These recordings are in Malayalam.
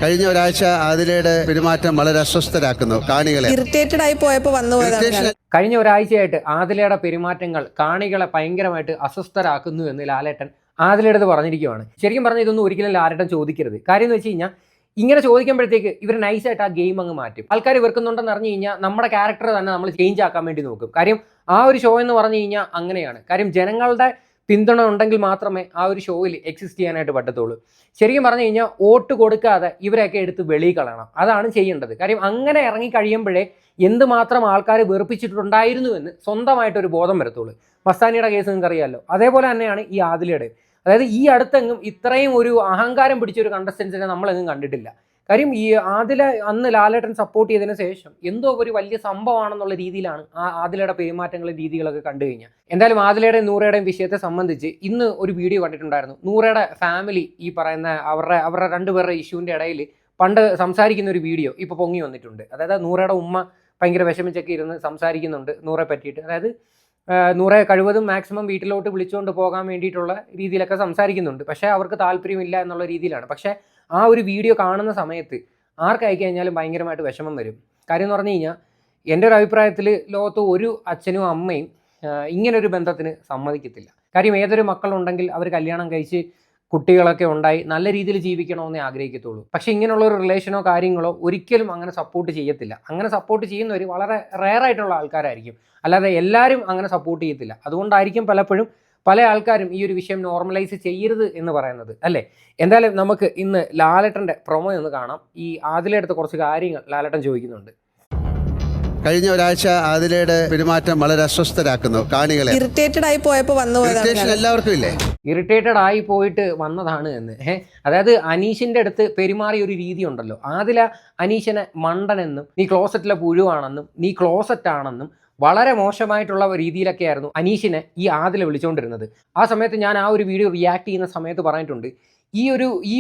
കഴിഞ്ഞ ഒരാഴ്ച ആദിലയുടെ പെരുമാറ്റം വളരെ അസ്വസ്ഥരാക്കുന്നു കാണികളെ. ഇറിറ്റേറ്റഡ് ആയി പോയപ്പോൾ കഴിഞ്ഞ ഒരാഴ്ചയായിട്ട് ആദിലയുടെ പെരുമാറ്റങ്ങൾ കാണികളെ ഭയങ്കരമായിട്ട് അസ്വസ്ഥരാക്കുന്നു എന്ന് ലാലേട്ടൻ ആദിലയുടെ പറഞ്ഞിരിക്കുകയാണ്. ശരിക്കും പറഞ്ഞാൽ ഇതൊന്നും ഒരിക്കലും ലാലേട്ടൻ ചോദിക്കരുത്. കാര്യം എന്ന് വെച്ച് കഴിഞ്ഞാൽ ഇങ്ങനെ ചോദിക്കുമ്പോഴത്തേക്ക് ഇവർ നൈസായിട്ട് ആ ഗെയിം അങ്ങ് മാറ്റും. ആൾക്കാർ വെറുക്കുന്നുണ്ടെന്ന് അറിഞ്ഞു കഴിഞ്ഞാൽ നമ്മുടെ ക്യാരക്ടർ തന്നെ നമ്മൾ ചേഞ്ച് ആക്കാൻ വേണ്ടി നോക്കും. കാര്യം ആ ഒരു ഷോ എന്ന് പറഞ്ഞു കഴിഞ്ഞാൽ അങ്ങനെയാണ്. കാര്യം ജനങ്ങളുടെ പിന്തുണ ഉണ്ടെങ്കിൽ മാത്രമേ ആ ഒരു ഷോയിൽ എക്സിസ്റ്റ് ചെയ്യാനായിട്ട് പറ്റത്തുള്ളൂ. ശരിക്കും പറഞ്ഞു കഴിഞ്ഞാൽ വോട്ട് കൊടുക്കാതെ ഇവരെയൊക്കെ എടുത്ത് വെളിയിൽ കളയണം. അതാണ് ചെയ്യേണ്ടത്. കാര്യം അങ്ങനെ ഇറങ്ങി കഴിയുമ്പോഴേ എന്തുമാത്രം ആൾക്കാർ വെറുപ്പിച്ചിട്ടുണ്ടായിരുന്നുവെന്ന് സ്വന്തമായിട്ടൊരു ബോധം വരത്തുള്ളൂ. മസ്താനിയുടെ കേസ് നിങ്ങൾക്ക് അറിയാമല്ലോ. അതേപോലെ തന്നെയാണ് ഈ ആദിലയുടെ. അതായത് ഈ അടുത്തെങ്ങും ഇത്രയും ഒരു അഹങ്കാരം പിടിച്ചൊരു കണ്ടസ്റ്റൻസിനെ നമ്മളെങ്ങും കണ്ടിട്ടില്ല. കാര്യം ഈ ആദില അന്ന് ലാലേട്ടൻ സപ്പോർട്ട് ചെയ്തതിന് ശേഷം എന്തോ ഒരു വലിയ സംഭവമാണെന്നുള്ള രീതിയിലാണ് ആ ആദിലയുടെ പെരുമാറ്റങ്ങളും രീതികളൊക്കെ കണ്ടു കഴിഞ്ഞാൽ. എന്തായാലും ആദിലയുടെയും നൂറയുടെയും വിഷയത്തെ സംബന്ധിച്ച് ഇന്ന് ഒരു വീഡിയോ കണ്ടിട്ടുണ്ടായിരുന്നു. നൂറയുടെ ഫാമിലി ഈ പറയുന്ന അവരുടെ രണ്ടുപേരുടെ ഇഷ്യൂവിൻ്റെ ഇടയിൽ പണ്ട് സംസാരിക്കുന്ന ഒരു വീഡിയോ ഇപ്പോൾ പൊങ്ങി വന്നിട്ടുണ്ട്. അതായത് നൂറയുടെ ഉമ്മ ഭയങ്കര വിഷമിച്ചൊക്കെ ഇരുന്ന് സംസാരിക്കുന്നുണ്ട് നൂറെ പറ്റിയിട്ട്. അതായത് നൂറെ കഴിവതും മാക്സിമം വീട്ടിലോട്ട് വിളിച്ചുകൊണ്ട് പോകാൻ വേണ്ടിയിട്ടുള്ള രീതിയിലൊക്കെ സംസാരിക്കുന്നുണ്ട്. പക്ഷേ അവർക്ക് താല്പര്യമില്ല എന്നുള്ള രീതിയിലാണ്. പക്ഷേ ആ ഒരു വീഡിയോ കാണുന്ന സമയത്ത് ആർക്കായി കഴിഞ്ഞാലും ഭയങ്കരമായിട്ട് വിഷമം വരും. കാര്യം എന്ന് പറഞ്ഞു കഴിഞ്ഞാൽ എൻ്റെ ഒരു അഭിപ്രായത്തിൽ ലോകത്ത് ഒരു അച്ഛനും അമ്മയും ഇങ്ങനൊരു ബന്ധത്തിന് സമ്മതിക്കത്തില്ല. കാര്യം ഏതൊരു മക്കളുണ്ടെങ്കിൽ അവർ കല്യാണം കഴിച്ച് കുട്ടികളൊക്കെ ഉണ്ടായി നല്ല രീതിയിൽ ജീവിക്കണമെന്നേ ആഗ്രഹിക്കത്തുള്ളൂ. പക്ഷേ ഇങ്ങനെയുള്ള ഒരു റിലേഷനോ കാര്യങ്ങളോ ഒരിക്കലും അങ്ങനെ സപ്പോർട്ട് ചെയ്യത്തില്ല. അങ്ങനെ സപ്പോർട്ട് ചെയ്യുന്നവർ വളരെ റെയറായിട്ടുള്ള ആൾക്കാരായിരിക്കും. അല്ലാതെ എല്ലാവരും അങ്ങനെ സപ്പോർട്ട് ചെയ്യത്തില്ല. അതുകൊണ്ടായിരിക്കും പലപ്പോഴും പല ആൾക്കാരും ഈ ഒരു വിഷയം നോർമലൈസ് ചെയ്യരുത് എന്ന് പറയുന്നത്, അല്ലേ? എന്തായാലും നമുക്ക് ഇന്ന് ലാലേട്ടൻ്റെ പ്രൊമോ ഒന്ന് കാണാം. ഈ ആദിലയുടെ കുറച്ച് കാര്യങ്ങൾ ലാലേട്ടൻ ചോദിക്കുന്നുണ്ട്. കഴിഞ്ഞ ഒരാഴ്ച ആദിലയുടെ പെരുമാറ്റം വളരെ അസ്വസ്ഥരാക്കുന്നു കാണികളെ. ഇറിറ്റേറ്റഡ് ആയി പോയപ്പോൾ എല്ലാവർക്കും ഇല്ലേ ഇറിറ്റേറ്റഡ് ആയി പോയിട്ട് വന്നതാണ് എന്ന്. അതായത് അനീഷിൻ്റെ അടുത്ത് പെരുമാറിയ ഒരു രീതി ഉണ്ടല്ലോ. ആദില അനീഷിനെ മണ്ടനെന്നും നീ ക്ലോസറ്റിലെ പുഴുവാണെന്നും നീ ക്ലോസറ്റ് ആണെന്നും വളരെ മോശമായിട്ടുള്ള രീതിയിലൊക്കെ ആയിരുന്നു അനീഷിനെ ഈ ആദില വിളിച്ചുകൊണ്ടിരുന്നത്. ആ സമയത്ത് ഞാൻ ആ ഒരു വീഡിയോ റിയാക്ട് ചെയ്യുന്ന സമയത്ത് പറഞ്ഞിട്ടുണ്ട് ഈ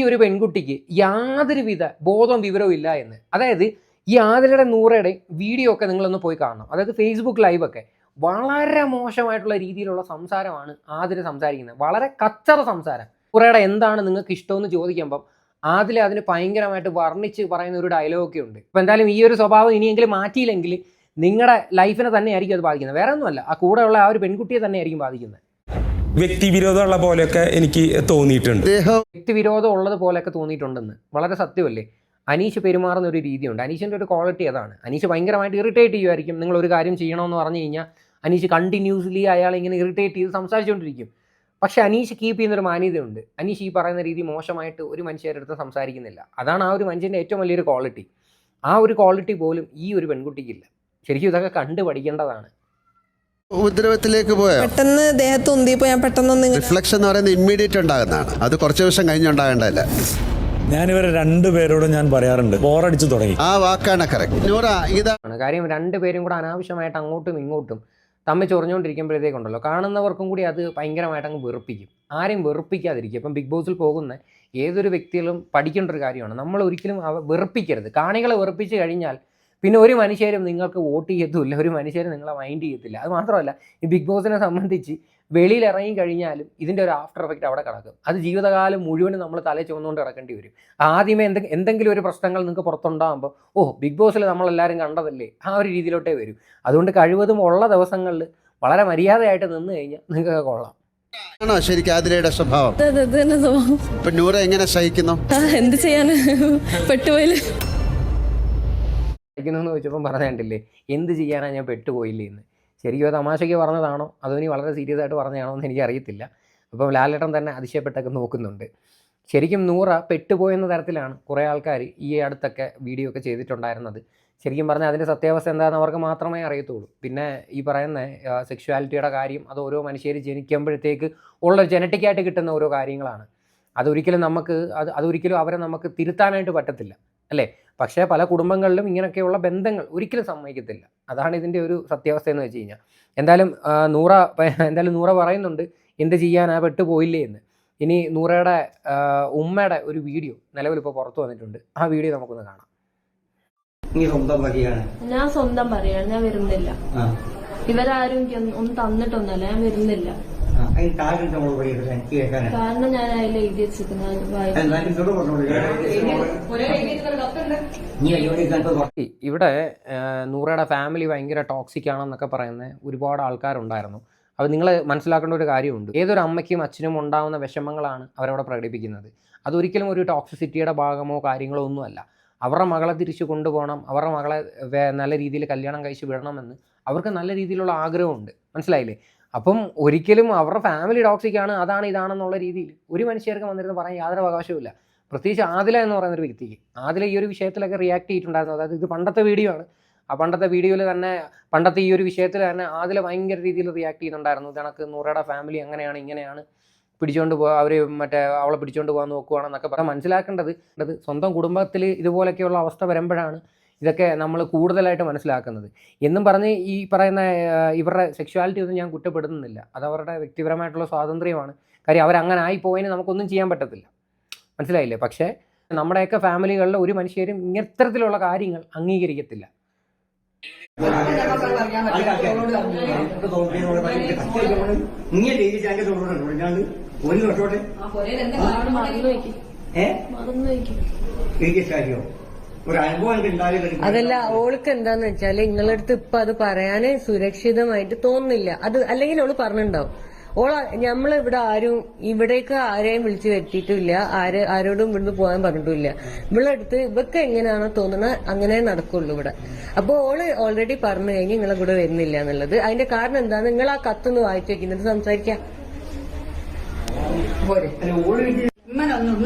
ഒരു പെൺകുട്ടിക്ക് യാതൊരുവിധ ബോധവും വിവരവും ഇല്ല എന്ന്. അതായത് ഈ ആദിലയുടെ നൂറയുടെ വീഡിയോ ഒക്കെ നിങ്ങളൊന്ന് പോയി കാണണം. അതായത് ഫേസ്ബുക്ക് ലൈവൊക്കെ വളരെ മോശമായിട്ടുള്ള രീതിയിലുള്ള സംസാരമാണ് ആദില സംസാരിക്കുന്നത്. വളരെ കച്ചറ സംസാരം. നൂറയുടെ എന്താണ് നിങ്ങൾക്ക് ഇഷ്ടമെന്ന് ചോദിക്കുമ്പം ആദില അതിന് ഭയങ്കരമായിട്ട് വർണ്ണിച്ച് പറയുന്ന ഒരു ഡയലോഗൊക്കെ ഉണ്ട്. അപ്പോൾ എന്തായാലും ഈ ഒരു സ്വഭാവം ഇനിയെങ്കിലും മാറ്റിയില്ലെങ്കിൽ നിങ്ങളുടെ ലൈഫിനെ തന്നെയായിരിക്കും അത് ബാധിക്കുന്നത്. വേറെ ഒന്നുമല്ല, ആ കൂടെയുള്ള ആ ഒരു പെൺകുട്ടിയെ തന്നെയായിരിക്കും ബാധിക്കുന്നത്. വ്യക്തിവിരോധമുള്ള പോലെയൊക്കെ എനിക്ക് തോന്നിയിട്ടുണ്ട്. വ്യക്തിവിരോധം ഉള്ളത് പോലെയൊക്കെ തോന്നിയിട്ടുണ്ടെന്ന് വളരെ സത്യമല്ലേ? അനീഷ് പെരുമാറുന്ന ഒരു രീതിയുണ്ട്. അനീഷിൻ്റെ ഒരു ക്വാളിറ്റി അതാണ്. അനീഷ് ഭയങ്കരമായിട്ട് ഇറിറ്റേറ്റ് ചെയ്യുമായിരിക്കും. നിങ്ങൾ ഒരു കാര്യം ചെയ്യണമെന്ന് പറഞ്ഞു കഴിഞ്ഞാൽ അനീഷ് കണ്ടിന്യൂസ്ലി അയാൾ ഇങ്ങനെ ഇറിറ്റേറ്റ് ചെയ്ത് സംസാരിച്ചുകൊണ്ടിരിക്കും. പക്ഷേ അനീഷ് കീപ്പ് ചെയ്യുന്നൊരു മാന്യതയുണ്ട്. അനീഷ് ഈ പറയുന്ന രീതി മോശമായിട്ട് ഒരു മനുഷ്യരുടെ അടുത്ത് സംസാരിക്കുന്നില്ല. അതാണ് ആ ഒരു മനുഷ്യൻ്റെ ഏറ്റവും വലിയൊരു ക്വാളിറ്റി. ആ ഒരു ക്വാളിറ്റി പോലും ഈ ഒരു പെൺകുട്ടിക്കില്ല. ശരിക്കും ഇതൊക്കെ കണ്ടു പഠിക്കേണ്ടതാണ്. ഉപദ്രവത്തിലേക്ക് പോയോ? പെട്ടെന്ന് ദേഹത്ത് ഉന്തിയപ്പോ ഞാൻ പെട്ടെന്ന് റിഫ്ലക്ഷൻ എന്ന് പറയുന്നത് ഇമ്മീഡിയറ്റ് ഉണ്ടാകുന്നതാണ്. അത് കുറച്ച് ദിവസം കഴിഞ്ഞുണ്ടാകേണ്ടതല്ല. ഞാനിവരെ രണ്ടുപേരോടും ഞാൻ പറയാറുണ്ട്, ബോറടിച്ചു തുടങ്ങി. ആ വാക്കാണ് കറക്റ്റ്. നൂറ ഇതാണ് കാര്യം. രണ്ടുപേരും കൂടെ അനാവശ്യമായിട്ട് അങ്ങോട്ടും ഇങ്ങോട്ടും തമ്മിൽ ചൊറിഞ്ഞുകൊണ്ടിരിക്കുമ്പോഴത്തേക്കുണ്ടല്ലോ കാണുന്നവർക്കും കൂടി അത് ഭയങ്കരമായിട്ട് അങ്ങ് വെറുപ്പിക്കും. ആരെയും വെറുപ്പിക്കാതിരിക്കും. ഇപ്പം ബിഗ് ബോസിൽ പോകുന്ന ഏതൊരു വ്യക്തികളും പഠിക്കേണ്ട ഒരു കാര്യമാണ്. നമ്മൾ ഒരിക്കലും വെറുപ്പിക്കരുത്. കാണികളെ വെറുപ്പിച്ച് കഴിഞ്ഞാൽ പിന്നെ ഒരു മനുഷ്യരും നിങ്ങൾക്ക് വോട്ട് ചെയ്യത്തുമില്ല, ഒരു മനുഷ്യരും നിങ്ങളെ മൈൻഡ് ചെയ്യത്തില്ല. അത് മാത്രമല്ല, ഈ ബിഗ് ബോസിനെ സംബന്ധിച്ച് വെളിയിൽ ഇറങ്ങി കഴിഞ്ഞാലും ഇതിൻ്റെ ഒരു ആഫ്റ്റർ എഫക്റ്റ് അവിടെ കിടക്കും. അത് ജീവിതകാലം മുഴുവനും നമ്മൾ തലയിൽ ചുമന്നുകൊണ്ട് കിടക്കേണ്ടി വരും. ആദ്യമേ എന്തെങ്കിലും ഒരു പ്രശ്നങ്ങൾ നിങ്ങൾക്ക് പുറത്തുണ്ടാകുമ്പോൾ ബിഗ് ബോസിൽ നമ്മളെല്ലാവരും കണ്ടതല്ലേ, ആ ഒരു രീതിയിലോട്ടേ വരും. അതുകൊണ്ട് കഴിവതും ഉള്ള ദിവസങ്ങളിൽ വളരെ മര്യാദയായിട്ട് നിന്ന് കഴിഞ്ഞാൽ നിങ്ങൾക്ക് കൊള്ളാം. ആണോ ശരിക്കും ആദിലയുടെ സ്വഭാവം? ഇപ്പൊ നൂറ എങ്ങനെ സഹിക്കുന്നു? എന്ത് ചെയ്യാൻ പെട്ടുപോയില്ലേ എന്ന് ചോദിച്ചപ്പം പറഞ്ഞിട്ടില്ലേ എന്ത് ചെയ്യാനാണ് ഞാൻ പെട്ടുപോയില്ലേ എന്ന്. ശരിക്കും തമാശയ്ക്ക് പറഞ്ഞതാണോ അതോ ഇനി വളരെ സീരിയസ് ആയിട്ട് പറഞ്ഞതാണോ എന്ന് എനിക്കറിയത്തില്ല. അപ്പം ലാലേട്ടൻ തന്നെ അതിശയപ്പെട്ടൊക്കെ നോക്കുന്നുണ്ട്. ശരിക്കും നൂറ പെട്ടുപോയെന്ന തരത്തിലാണ് കുറേ ആൾക്കാർ ഈ അടുത്തൊക്കെ വീഡിയോ ഒക്കെ ചെയ്തിട്ടുണ്ടായിരുന്നത്. ശരിക്കും പറഞ്ഞാൽ അതിൻ്റെ സത്യാവസ്ഥ എന്താണെന്ന് അവർക്ക് മാത്രമേ അറിയത്തുള്ളൂ. പിന്നെ ഈ പറയുന്ന സെക്ഷുവാലിറ്റിയുടെ കാര്യം അത് ഓരോ മനുഷ്യർ ജനിക്കുമ്പോഴത്തേക്ക് ഉള്ള ജനറ്റിക്കായിട്ട് കിട്ടുന്ന ഓരോ കാര്യങ്ങളാണ്. അതൊരിക്കലും അതൊരിക്കലും അവരെ നമുക്ക് തിരുത്താനായിട്ട് പറ്റത്തില്ല, അല്ലേ? പക്ഷേ പല കുടുംബങ്ങളിലും ഇങ്ങനെയൊക്കെയുള്ള ബന്ധങ്ങൾ ഒരിക്കലും സമ്മതിക്കത്തില്ല. അതാണ് ഇതിൻ്റെ ഒരു സത്യാവസ്ഥ എന്ന് വെച്ച് കഴിഞ്ഞാൽ. എന്തായാലും നൂറ പറയുന്നുണ്ട് എന്ത് ചെയ്യാനാ പെട്ടുപോയില്ലേ എന്ന്. ഇനി നൂറയുടെ ഉമ്മയുടെ ഒരു വീഡിയോ നിലവിലിപ്പോൾ പുറത്തു വന്നിട്ടുണ്ട്. ആ വീഡിയോ നമുക്കൊന്ന് കാണാം. ഞാൻ സ്വന്തം പറയാണ്, ഞാൻ വരുന്നില്ല. ഇവരാരും ഒന്നും തന്നിട്ടൊന്നല്ല, ഞാൻ വരുന്നില്ല. അതിന് താഴെ നമ്മൾ പറയുന്നത് എനിക്ക് കേൾക്കാനാണ്. കാരണം ഞാൻ അതിൽ എഴുതി വെച്ചിരിക്കുന്നത് എന്നാലും ഇതോട് പറഞ്ഞോളൂ. നീ അയ്യോടെ കണ്ടോ? ഇവിടെ നൂറയുടെ ഫാമിലി ഭയങ്കര ടോക്സിക് ആണെന്നൊക്കെ പറയുന്ന ഒരുപാട് ആൾക്കാരുണ്ടായിരുന്നു. അപ്പോൾ നിങ്ങൾ മനസ്സിലാക്കേണ്ട ഒരു കാര്യമുണ്ട്, ഏതൊരു അമ്മയ്ക്കും അച്ഛനും ഉണ്ടാകുന്ന വിഷമങ്ങളാണ് അവരവിടെ പ്രകടിപ്പിക്കുന്നത്. അതൊരിക്കലും ഒരു ടോക്സിസിറ്റിയുടെ ഭാഗമോ കാര്യങ്ങളോ ഒന്നുമല്ല. അവരുടെ മകളെ തിരിച്ചു കൊണ്ടുപോകണം, അവരുടെ മകളെ നല്ല രീതിയിൽ കല്യാണം കഴിച്ച് വിടണമെന്ന് അവർക്ക് നല്ല രീതിയിലുള്ള ആഗ്രഹമുണ്ട്. മനസ്സിലായില്ലേ? അപ്പം ഒരിക്കലും അവരുടെ ഫാമിലി ടോക്സിക്കാണ്, അതാണ് ഇതാണെന്നുള്ള രീതിയിൽ ഒരു മനുഷ്യർക്ക് വന്നിരുന്ന് പറയാൻ യാതൊരു അവകാശവുമില്ല. പ്രത്യേകിച്ച് ആദില എന്ന് പറയുന്നൊരു വ്യക്തിക്ക്. ആദില ഈ ഒരു വിഷയത്തിലൊക്കെ റിയാക്ട് ചെയ്തിട്ടുണ്ടായിരുന്നു. അതായത് ഇത് പണ്ടത്തെ വീഡിയോ ആണ്. ആ പണ്ടത്തെ വീഡിയോയിൽ തന്നെ പണ്ടത്തെ ഈ ഒരു വിഷയത്തിൽ തന്നെ ആദില ഭയങ്കര രീതിയിൽ റിയാക്ട് ചെയ്യുന്നുണ്ടായിരുന്നു. ഇതണക്ക് നൂറയുടെ ഫാമിലി അങ്ങനെയാണ് ഇങ്ങനെയാണ്, പിടിച്ചുകൊണ്ട് പോകാൻ അവർ അവളെ പിടിച്ചുകൊണ്ട് പോകാൻ നോക്കുകയാണെന്നൊക്കെ പറയാൻ. മനസ്സിലാക്കേണ്ടത് സ്വന്തം കുടുംബത്തിൽ ഇതുപോലെയൊക്കെയുള്ള അവസ്ഥ വരുമ്പോഴാണ് ഇതൊക്കെ നമ്മൾ കൂടുതലായിട്ട് മനസ്സിലാക്കുന്നത്. എന്നും പറഞ്ഞ് ഈ പറയുന്ന ഇവരുടെ സെക്ഷുവാലിറ്റി ഒന്നും ഞാൻ കുറ്റപ്പെടുത്തുന്നില്ല. അതവരുടെ വ്യക്തിപരമായിട്ടുള്ള സ്വാതന്ത്ര്യമാണ്. കാര്യം അവരങ്ങനെ ആയിപ്പോയതിന് നമുക്കൊന്നും ചെയ്യാൻ പറ്റത്തില്ല. മനസ്സിലായില്ലേ? പക്ഷേ നമ്മുടെയൊക്കെ ഫാമിലികളിൽ ഒരു മനുഷ്യരും ഇത്തരത്തിലുള്ള കാര്യങ്ങൾ അംഗീകരിക്കത്തില്ല. അതല്ല, ഓൾക്ക് എന്താന്ന് വെച്ചാല് നിങ്ങളടുത്ത് ഇപ്പൊ അത് പറയാന് സുരക്ഷിതമായിട്ട് തോന്നുന്നില്ല. അത് അല്ലെങ്കിൽ ഓള് പറഞ്ഞിട്ടുണ്ടാവും. നമ്മളിവിടെ ഇവിടേക്ക് ആരെയും വിളിച്ചു വരുത്തിയിട്ടില്ല, ആരോടും ഇവിടുന്ന് പോകാൻ പറഞ്ഞിട്ടില്ല. ഇവളടുത്ത് ഇവക്ക് എങ്ങനെയാണോ തോന്നുന്നത് അങ്ങനെ നടക്കുള്ളൂ ഇവിടെ. അപ്പൊ ഓള് ഓൾറെഡി പറഞ്ഞു കഴിഞ്ഞ് നിങ്ങളെ കൂടെ വരുന്നില്ല എന്നുള്ളത്. അതിന്റെ കാരണം എന്താന്ന് നിങ്ങൾ ആ കത്തൊന്ന് വായിച്ചു വെക്കുന്നത് സംസാരിക്കാം.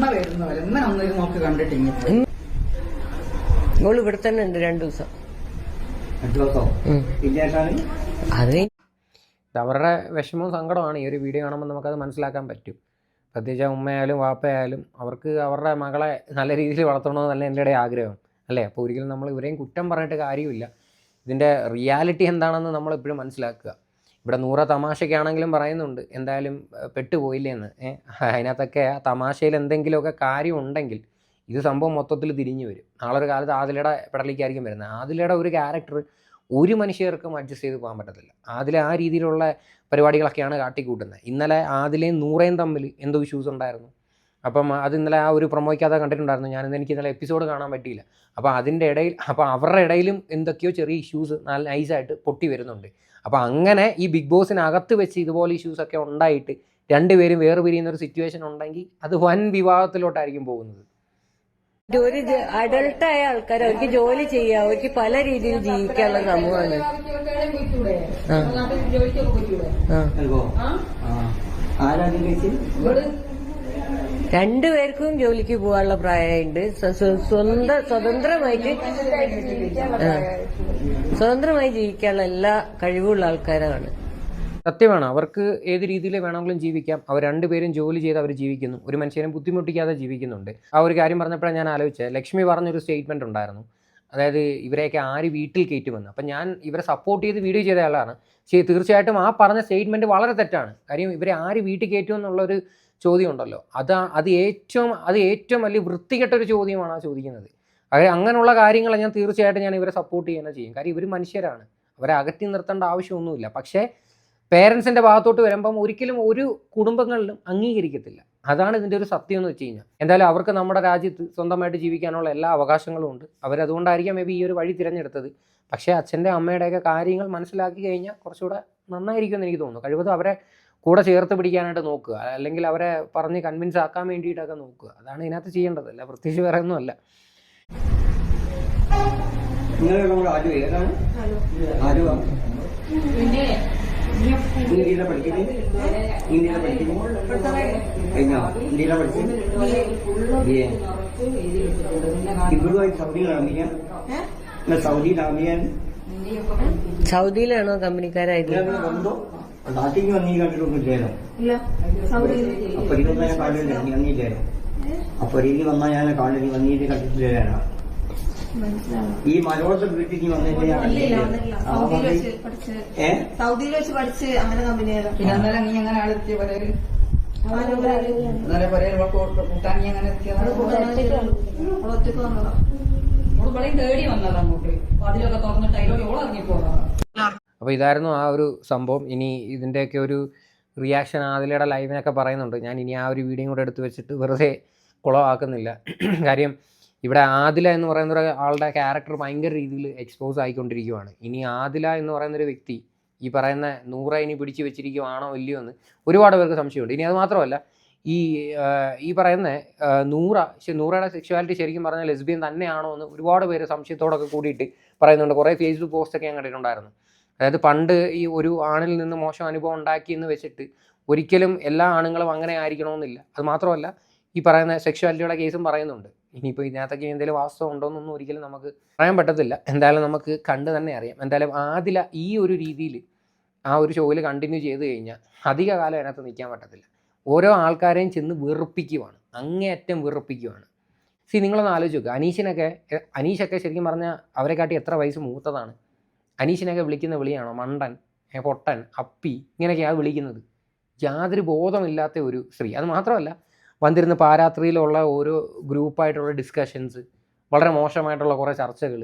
ഓള് ഇവിടെ തന്നെ ഉണ്ട് 2 ദിവസം. അത് അവരുടെ വിഷമവും സങ്കടമാണ്. ഈ ഒരു വീഡിയോ കാണുമ്പോൾ നമുക്കത് മനസ്സിലാക്കാൻ പറ്റും. പ്രത്യേകിച്ച് ഉമ്മയായാലും വാപ്പയായാലും അവർക്ക് അവരുടെ മകളെ നല്ല രീതിയിൽ വളർത്തണമെന്നല്ല എൻ്റെ ആഗ്രഹം, അല്ലേ? അപ്പോൾ ഒരിക്കലും നമ്മൾ ഇവരെയും കുറ്റം പറഞ്ഞിട്ട് കാര്യമില്ല. ഇതിൻ്റെ റിയാലിറ്റി എന്താണെന്ന് നമ്മളെപ്പോഴും മനസ്സിലാക്കുക. ഇവിടെ നൂറ തമാശയ്ക്കാണെങ്കിലും പറയുന്നുണ്ട് എന്തായാലും പെട്ടുപോയില്ലേന്ന്. അതിനകത്തൊക്കെ ആ തമാശയിൽ എന്തെങ്കിലുമൊക്കെ കാര്യം ഉണ്ടെങ്കിൽ ഇത് സംഭവം മൊത്തത്തിൽ തിരിഞ്ഞു വരും. നാളെ ഒരു കാലത്ത് ആദിലയുടെ പെടലിക്കായിരിക്കും വരുന്നത്. ആദിലയുടെ ഒരു ക്യാരക്ടർ ഒരു മനുഷ്യർക്കും അഡ്ജസ്റ്റ് ചെയ്ത് പോകാൻ പറ്റത്തില്ല. ആദില ആ രീതിയിലുള്ള പരിപാടികളൊക്കെയാണ് കാട്ടിക്കൂട്ടുന്നത്. ഇന്നലെ ആദിലയും നൂറയും തമ്മിൽ എന്തോ ഇഷ്യൂസ് ഉണ്ടായിരുന്നു. അപ്പം അത് ഇന്നലെ ആ ഒരു പ്രൊമോയ്ക്കകത്ത് കണ്ടിട്ടുണ്ടായിരുന്നു. എനിക്ക് ഇന്നലെ എപ്പിസോഡ് കാണാൻ പറ്റിയില്ല. അപ്പോൾ അതിൻ്റെ ഇടയിൽ അവരുടെ ഇടയിലും എന്തൊക്കെയോ ചെറിയ ഇഷ്യൂസ് നല്ല നൈസായിട്ട് പൊട്ടി വരുന്നുണ്ട്. അപ്പോൾ അങ്ങനെ ഈ ബിഗ് ബോസിനകത്ത് വെച്ച് ഇതുപോലെ ഇഷ്യൂസൊക്കെ ഉണ്ടായിട്ട് രണ്ടുപേരും വേർപിരിയുന്നൊരു സിറ്റുവേഷൻ ഉണ്ടെങ്കിൽ അത് വൻ വിവാദത്തിലോട്ടായിരിക്കും പോകുന്നത്. ഒരു അഡൾട്ടായ ആൾക്കാർ അവർക്ക് ജോലി ചെയ്യാം, അവർക്ക് പല രീതിയിൽ ജീവിക്കാനുള്ള സമൂഹമാണ്. രണ്ടുപേർക്കും ജോലിക്ക് പോകാനുള്ള പ്രായമുണ്ട്. സ്വതന്ത്രമായി ജീവിക്കാനുള്ള എല്ലാ കഴിവുള്ള ആൾക്കാരാണ്. സത്യമാണ്. അവർക്ക് ഏത് രീതിയിൽ വേണമെങ്കിലും ജീവിക്കാം. അവർ രണ്ടുപേരും ജോലി ചെയ്ത് അവർ ജീവിക്കുന്നു. ഒരു മനുഷ്യനെ ബുദ്ധിമുട്ടിക്കാതെ ജീവിക്കുന്നുണ്ട്. ആ ഒരു കാര്യം പറഞ്ഞപ്പോഴാണ് ഞാൻ ആലോചിച്ചത്. ലക്ഷ്മി പറഞ്ഞൊരു സ്റ്റേറ്റ്മെൻറ്റ് ഉണ്ടായിരുന്നു. അതായത് ഇവരെയൊക്കെ ആര് വീട്ടിൽ കയറ്റുമെന്ന്. അപ്പം ഞാൻ ഇവരെ സപ്പോർട്ട് ചെയ്ത് വീഡിയോ ചെയ്ത ആളാണ്. പക്ഷേ തീർച്ചയായിട്ടും ആ പറഞ്ഞ സ്റ്റേറ്റ്മെൻറ്റ് വളരെ തെറ്റാണ്. കാര്യം ഇവരെ ആര് വീട്ടിൽ കയറ്റുമെന്നുള്ളൊരു ചോദ്യം ഉണ്ടല്ലോ, അത് ഏറ്റവും വലിയ വൃത്തികെട്ടൊരു ചോദ്യമാണ് ആ ചോദിക്കുന്നത്. അതായത് അങ്ങനെയുള്ള കാര്യങ്ങൾ ഞാൻ തീർച്ചയായിട്ടും ഞാൻ ഇവരെ സപ്പോർട്ട് ചെയ്യുക ചെയ്യും. കാര്യം ഇവർ മനുഷ്യരാണ്, അവരെ അകറ്റി നിർത്തേണ്ട ആവശ്യമൊന്നുമില്ല. പക്ഷേ പേരൻസിൻ്റെ ഭാഗത്തോട്ട് വരുമ്പം ഒരിക്കലും ഒരു കുടുംബങ്ങളിലും അംഗീകരിക്കത്തില്ല. അതാണ് ഇതിൻ്റെ ഒരു സത്യം എന്ന് വെച്ച് കഴിഞ്ഞാൽ. എന്തായാലും അവർക്ക് നമ്മുടെ രാജ്യത്ത് സ്വന്തമായിട്ട് ജീവിക്കാനുള്ള എല്ലാ അവകാശങ്ങളും ഉണ്ട്. അവരതുകൊണ്ടായിരിക്കാം മേ ബി ഈ ഒരു വഴി തിരഞ്ഞെടുത്തത്. പക്ഷേ അച്ഛൻ്റെ അമ്മയുടെയൊക്കെ കാര്യങ്ങൾ മനസ്സിലാക്കി കഴിഞ്ഞാൽ കുറച്ചുകൂടെ നന്നായിരിക്കുമെന്ന് എനിക്ക് തോന്നുന്നു. കഴിവതും അവരെ കൂടെ ചേർത്ത് പിടിക്കാനായിട്ട് നോക്കുക, അല്ലെങ്കിൽ അവരെ പറഞ്ഞ് കൺവിൻസ് ആക്കാൻ വേണ്ടിയിട്ടൊക്കെ നോക്കുക. അതാണ് ഇതിനകത്ത് ചെയ്യേണ്ടത്. അല്ല പ്രത്യേകിച്ച് വേറെ ഒന്നുമല്ല. हिंदी പഠിക്കുന്നത് സൗദിയിലാണോ കമ്പനിക്കാരായത്? നാട്ടിൽ വന്നീ കണ്ടിട്ടൊന്നുമില്ലല്ലോ. അപ്പൊ ഇതൊന്നും ഞാൻ കാണില്ല, നീ വന്നില്ലല്ലോ. അപ്പൊ ഇനി വന്നാൽ ഞാൻ കാണില്ല, നീ വന്നീട്ട് കണ്ടിട്ടില്ല. ഈ മലയാളത്തെ വീട്ടിൽ നീ വന്നിട്ട് സൗദിയിൽ വെച്ച് പഠിച്ച് അങ്ങനെ കമ്പനിയാണ്. പിന്നെ അന്നേരം നീ അങ്ങനെ ആളെത്തിയ പറയല് കൂട്ടാൻ നീ അങ്ങനെ ഒറ്റക്ക് വന്നതാ. പറയും തേടി വന്നതാ അങ്ങോട്ട്. അതിലൊക്കെ തുറന്നിട്ട് അതിലൊക്കെ ഓൾ ഇറങ്ങിപ്പോന്നതാ. അപ്പോൾ ഇതായിരുന്നു ആ ഒരു സംഭവം. ഇനി ഇതിൻ്റെയൊക്കെ ഒരു റിയാക്ഷൻ ആദിലയുടെ ലൈവിനൊക്കെ പറയുന്നുണ്ട്. ഞാൻ ഇനി ആ ഒരു വീഡിയോ കൂടെ എടുത്ത് വെച്ചിട്ട് വെറുതെ കുളമാക്കുന്നില്ല. കാര്യം ഇവിടെ ആദില എന്ന് പറയുന്ന ആളുടെ ക്യാരക്ടർ ഭയങ്കര രീതിയിൽ എക്സ്പോസ് ആയിക്കൊണ്ടിരിക്കുകയാണ്. ഇനി ആദില എന്ന് പറയുന്നൊരു വ്യക്തി ഈ പറയുന്ന നൂറ ഇനി പിടിച്ച് വെച്ചിരിക്കുവാണോ ഇല്ലയോ എന്ന് ഒരുപാട് പേർക്ക് സംശയമുണ്ട്. ഇനി അത് മാത്രമല്ല, ഈ പറയുന്ന നൂറയുടെ സെക്ഷുവാലിറ്റി ശരിക്കും പറഞ്ഞാൽ ലെസ്ബിയൻ തന്നെയാണോ എന്ന് ഒരുപാട് പേര് സംശയത്തോടൊക്കെ കൂടിയിട്ട് പറയുന്നുണ്ട്. കുറേ ഫേസ്ബുക്ക് പോസ്റ്റൊക്കെ ഞാൻ കണ്ടിട്ടുണ്ടായിരുന്നു. അതായത് പണ്ട് ഈ ഒരു ആണിൽ നിന്ന് മോശം അനുഭവം ഉണ്ടാക്കിയെന്ന് വെച്ചിട്ട് ഒരിക്കലും എല്ലാ ആണുങ്ങളും അങ്ങനെ ആയിരിക്കണമെന്നില്ല. അത് മാത്രമല്ല, ഈ പറയുന്ന സെക്ഷുവാലിറ്റിയുടെ കേസും പറയുന്നുണ്ട്. ഇനിയിപ്പോൾ ഇതിനകത്തൊക്കെ എന്തെങ്കിലും വാസ്തവം ഉണ്ടോയെന്നൊന്നും ഒരിക്കലും നമുക്ക് പറയാൻ പറ്റത്തില്ല. എന്തായാലും നമുക്ക് കണ്ട് തന്നെ അറിയാം. എന്തായാലും ആദില ഈ ഒരു രീതിയിൽ ആ ഒരു ഷോയിൽ കണ്ടിന്യൂ ചെയ്ത് കഴിഞ്ഞാൽ അധിക കാലം അതിനകത്ത് നിൽക്കാൻ പറ്റത്തില്ല. ഓരോ ആൾക്കാരെയും ചെന്ന് വെറുപ്പിക്കുവാണ്, അങ്ങേയറ്റം വെറുപ്പിക്കുവാണ്. നിങ്ങളൊന്ന് ആലോചിച്ച് നോക്കുക. അനീഷൊക്കെ ശരിക്കും പറഞ്ഞാൽ അവരെക്കാട്ടി എത്ര വയസ്സ് മൂത്തതാണ്. അനീഷിനൊക്കെ വിളിക്കുന്ന വിളിയാണോ മണ്ടൻ, പൊട്ടൻ, അപ്പി, ഇങ്ങനെയൊക്കെയാണ് വിളിക്കുന്നത്. യാതൊരു ബോധമില്ലാത്ത ഒരു സ്ത്രീ. അത് മാത്രമല്ല, വന്നിരുന്ന പാരാത്രിയിലുള്ള ഓരോ ഗ്രൂപ്പായിട്ടുള്ള ഡിസ്കഷൻസ്, വളരെ മോശമായിട്ടുള്ള കുറേ ചർച്ചകൾ,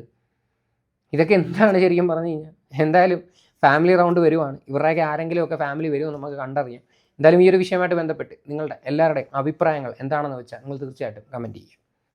ഇതൊക്കെ എന്താണ് ശരിക്കും പറഞ്ഞു കഴിഞ്ഞാൽ. എന്തായാലും ഫാമിലി റൗണ്ട് വരുവാണ്. ഇവരുടെയൊക്കെ ആരെങ്കിലുമൊക്കെ ഫാമിലി വരുമെന്ന് നമുക്ക് കണ്ടറിയാം. എന്തായാലും ഈ ഒരു വിഷയമായിട്ട് ബന്ധപ്പെട്ട് നിങ്ങളുടെ എല്ലാവരുടെയും അഭിപ്രായങ്ങൾ എന്താണെന്ന് വെച്ചാൽ നിങ്ങൾ തീർച്ചയായിട്ടും കമൻറ്റ് ചെയ്യുക.